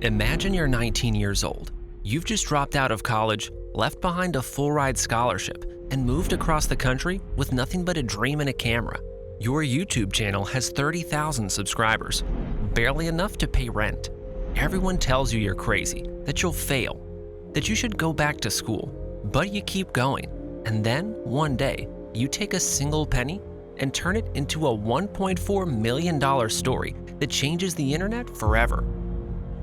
Imagine you're 19 years old. You've just dropped out of college, left behind a full-ride scholarship, and moved across the country with nothing but a dream and a camera. Your YouTube channel has 30,000 subscribers, barely enough to pay rent. Everyone tells you you're crazy, that you'll fail, that you should go back to school, but you keep going. And then, one day, you take a single penny and turn it into a $1.4 million story that changes the internet forever.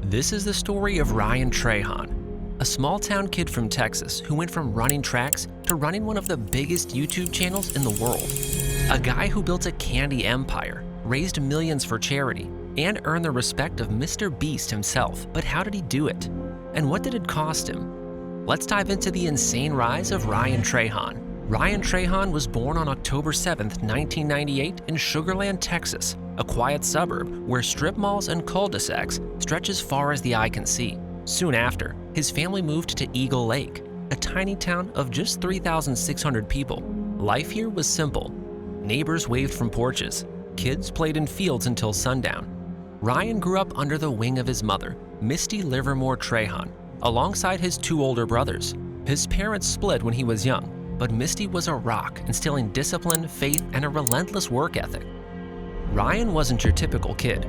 This is the story of Ryan Trahan, a small-town kid from Texas who went from running tracks to running one of the biggest YouTube channels in the world. A guy who built a candy empire, raised millions for charity, and earned the respect of Mr. Beast himself. But how did he do it? And what did it cost him? Let's dive into the insane rise of Ryan Trahan. Ryan Trahan was born on October 7, 1998 in Sugar Land, Texas, a quiet suburb where strip malls and cul-de-sacs stretch as far as the eye can see. Soon after, his family moved to Eagle Lake, a tiny town of just 3,600 people. Life here was simple. Neighbors waved from porches. Kids played in fields until sundown. Ryan grew up under the wing of his mother, Misty Livermore Trahan, alongside his two older brothers. His parents split when he was young, but Misty was a rock, instilling discipline, faith, and a relentless work ethic. Ryan wasn't your typical kid.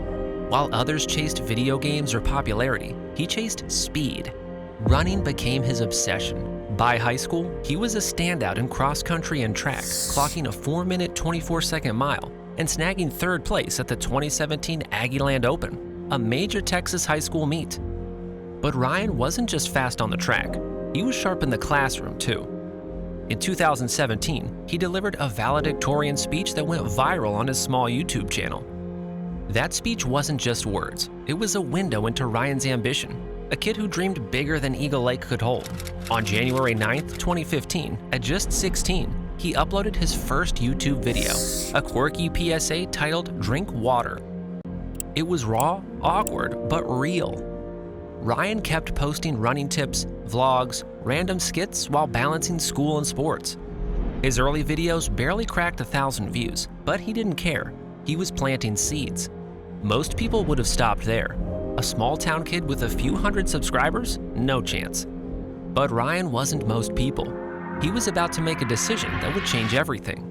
While others chased video games or popularity, he chased speed. Running became his obsession. By high school, he was a standout in cross country and track, clocking a 4-minute, 24-second mile and snagging third place at the 2017 Aggieland Open, a major Texas high school meet. But Ryan wasn't just fast on the track. He was sharp in the classroom, too. In 2017, he delivered a valedictorian speech that went viral on his small YouTube channel. That speech wasn't just words, it was a window into Ryan's ambition, a kid who dreamed bigger than Eagle Lake could hold. On January 9, 2015, at just 16, he uploaded his first YouTube video, a quirky PSA titled "Drink Water." It was raw, awkward, but real. Ryan kept posting running tips, vlogs, random skits while balancing school and sports. His early videos barely cracked 1,000 views, but he didn't care. He was planting seeds. Most people would have stopped there. A small-town kid with a few hundred subscribers? No chance. But Ryan wasn't most people. He was about to make a decision that would change everything.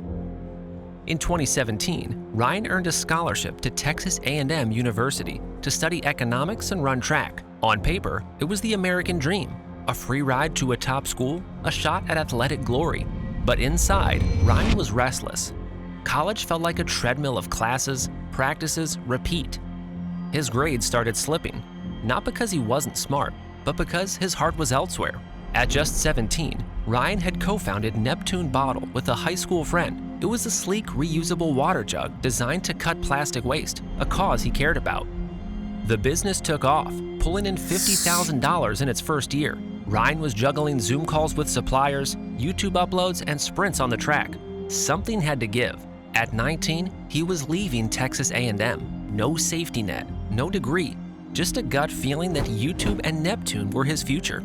In 2017, Ryan earned a scholarship to Texas A&M University to study economics and run track. On paper, it was the American dream, a free ride to a top school, a shot at athletic glory. But inside, Ryan was restless. College felt like a treadmill of classes, practices, repeat. His grades started slipping, not because he wasn't smart, but because his heart was elsewhere. At just 17, Ryan had co-founded Neptune Bottle with a high school friend. It was a sleek, reusable water jug designed to cut plastic waste, a cause he cared about. The business took off, pulling in $50,000 in its first year. Ryan was juggling Zoom calls with suppliers, YouTube uploads, and sprints on the track. Something had to give. At 19, he was leaving Texas A&M. No safety net, no degree, just a gut feeling that YouTube and Neptune were his future.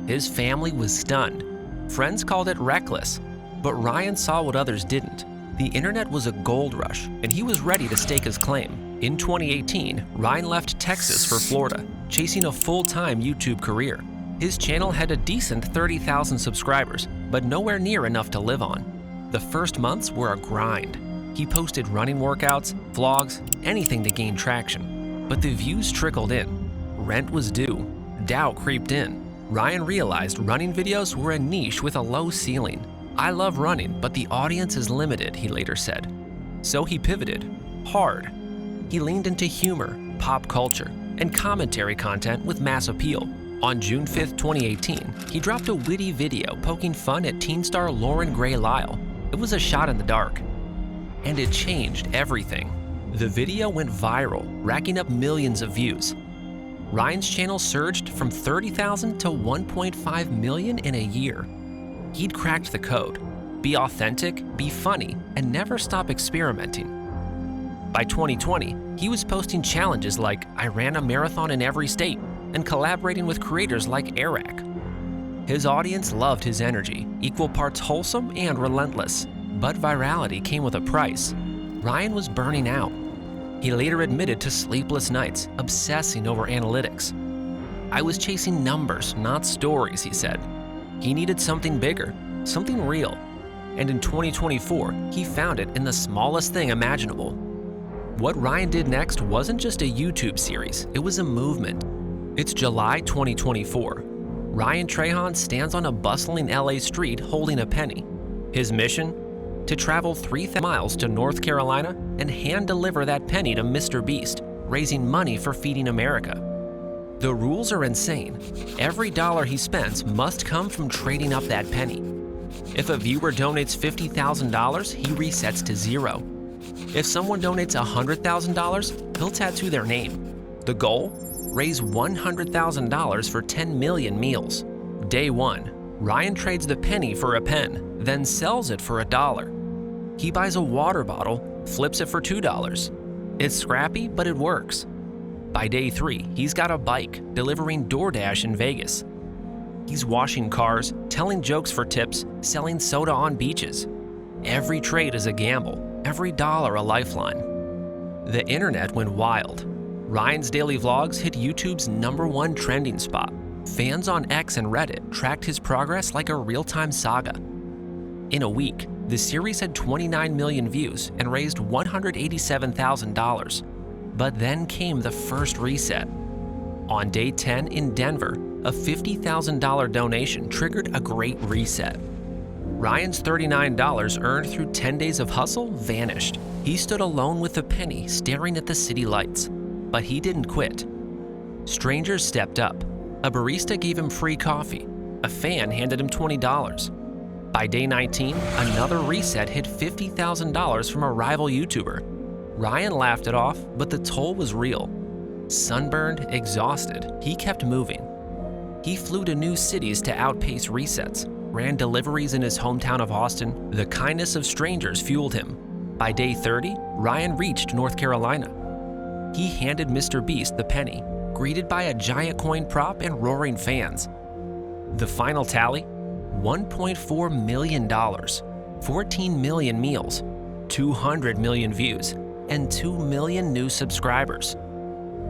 His family was stunned. Friends called it reckless, but Ryan saw what others didn't. The internet was a gold rush, and he was ready to stake his claim. In 2018, Ryan left Texas for Florida, chasing a full-time YouTube career. His channel had a decent 30,000 subscribers, but nowhere near enough to live on. The first months were a grind. He posted running workouts, vlogs, anything to gain traction. But the views trickled in. Rent was due. Doubt creeped in. Ryan realized running videos were a niche with a low ceiling. "I love running, but the audience is limited," he later said. So he pivoted. Hard. He leaned into humor, pop culture, and commentary content with mass appeal. On June 5, 2018, he dropped a witty video poking fun at teen star Lauren Gray Lyle. It was a shot in the dark. And it changed everything. The video went viral, racking up millions of views. Ryan's channel surged from 30,000 to 1.5 million in a year. He'd cracked the code. Be authentic, be funny, and never stop experimenting. By 2020, he was posting challenges like "I ran a marathon in every state" and collaborating with creators like Eric. His audience loved his energy, equal parts wholesome and relentless. But virality came with a price. Ryan was burning out. He later admitted to sleepless nights, obsessing over analytics. "I was chasing numbers, not stories," he said. He needed something bigger, something real. And in 2024, he found it in the smallest thing imaginable. What Ryan did next wasn't just a YouTube series, it was a movement. It's July 2024. Ryan Trahan stands on a bustling LA street holding a penny. His mission? To travel 3,000 miles to North Carolina and hand-deliver that penny to Mr. Beast, raising money for Feeding America. The rules are insane. Every dollar he spends must come from trading up that penny. If a viewer donates $50,000, he resets to zero. If someone donates $100,000, he'll tattoo their name. The goal? Raise $100,000 for 10 million meals. Day 1. Ryan trades the penny for a pen, then sells it for $1. He buys a water bottle, flips it for $2. It's scrappy, but it works. By day 3, he's got a bike, delivering DoorDash in Vegas. He's washing cars, telling jokes for tips, selling soda on beaches. Every trade is a gamble, every dollar a lifeline. The internet went wild. Ryan's daily vlogs hit YouTube's #1 trending spot. Fans on X and Reddit tracked his progress like a real-time saga. In a week, the series had 29 million views and raised $187,000. But then came the first reset. On day 10 in Denver, a $50,000 donation triggered a great reset. Ryan's $39 earned through 10 days of hustle vanished. He stood alone with a penny staring at the city lights. But he didn't quit. Strangers stepped up. A barista gave him free coffee. A fan handed him $20. By day 19, another reset hit $50,000 from a rival YouTuber. Ryan laughed it off, but the toll was real. Sunburned, exhausted, he kept moving. He flew to new cities to outpace resets, ran deliveries in his hometown of Austin. The kindness of strangers fueled him. By day 30, Ryan reached North Carolina. He handed Mr. Beast the penny, greeted by a giant coin prop and roaring fans. The final tally? $1.4 million, 14 million meals, 200 million views, and 2 million new subscribers.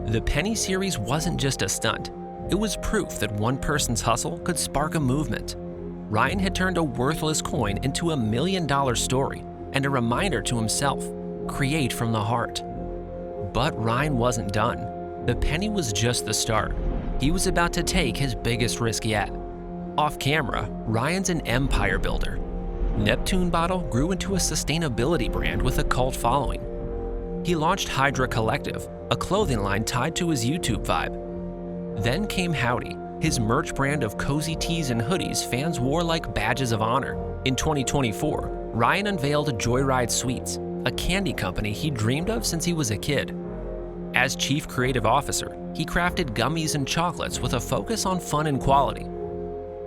The penny series wasn't just a stunt. It was proof that one person's hustle could spark a movement. Ryan had turned a worthless coin into $1 million story and a reminder to himself, create from the heart. But Ryan wasn't done. The penny was just the start. He was about to take his biggest risk yet. Off camera, Ryan's an empire builder. Neptune Bottle grew into a sustainability brand with a cult following. He launched Hydra Collective, a clothing line tied to his YouTube vibe. Then came Howdy, his merch brand of cozy tees and hoodies fans wore like badges of honor. In 2024, Ryan unveiled Joyride Sweets, a candy company he dreamed of since he was a kid. As Chief Creative Officer, he crafted gummies and chocolates with a focus on fun and quality.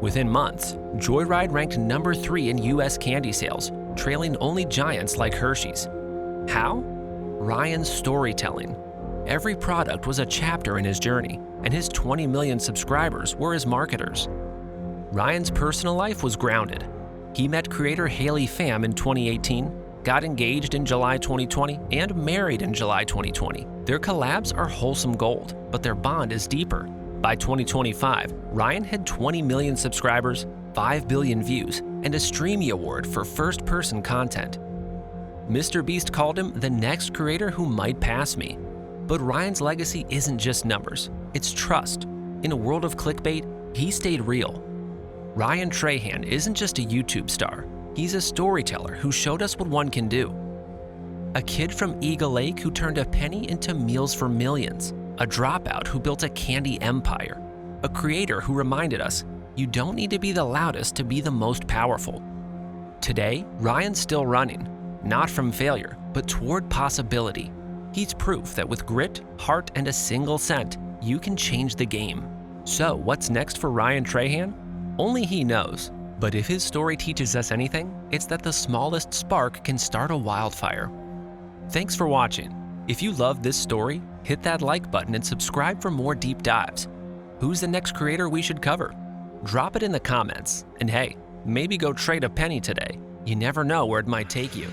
Within months, Joyride ranked #3 in US candy sales, trailing only giants like Hershey's. How? Ryan's storytelling. Every product was a chapter in his journey, and his 20 million subscribers were his marketers. Ryan's personal life was grounded. He met creator Haley Pham in 2018, got engaged in July 2020, and married in July 2020. Their collabs are wholesome gold, but their bond is deeper. By 2025, Ryan had 20 million subscribers, 5 billion views, and a Streamy Award for first-person content. Mr. Beast called him the next creator who might pass me. But Ryan's legacy isn't just numbers, it's trust. In a world of clickbait, he stayed real. Ryan Trahan isn't just a YouTube star, he's a storyteller who showed us what one can do. A kid from Eagle Lake who turned a penny into meals for millions. A dropout who built a candy empire. A creator who reminded us, you don't need to be the loudest to be the most powerful. Today, Ryan's still running, not from failure, but toward possibility. He's proof that with grit, heart, and a single cent, you can change the game. So what's next for Ryan Trahan? Only he knows. But if his story teaches us anything, it's that the smallest spark can start a wildfire. Thanks for watching. If you love this story, hit that like button and subscribe for more deep dives. Who's the next creator we should cover? Drop it in the comments. And hey, maybe go trade a penny today. You never know where it might take you.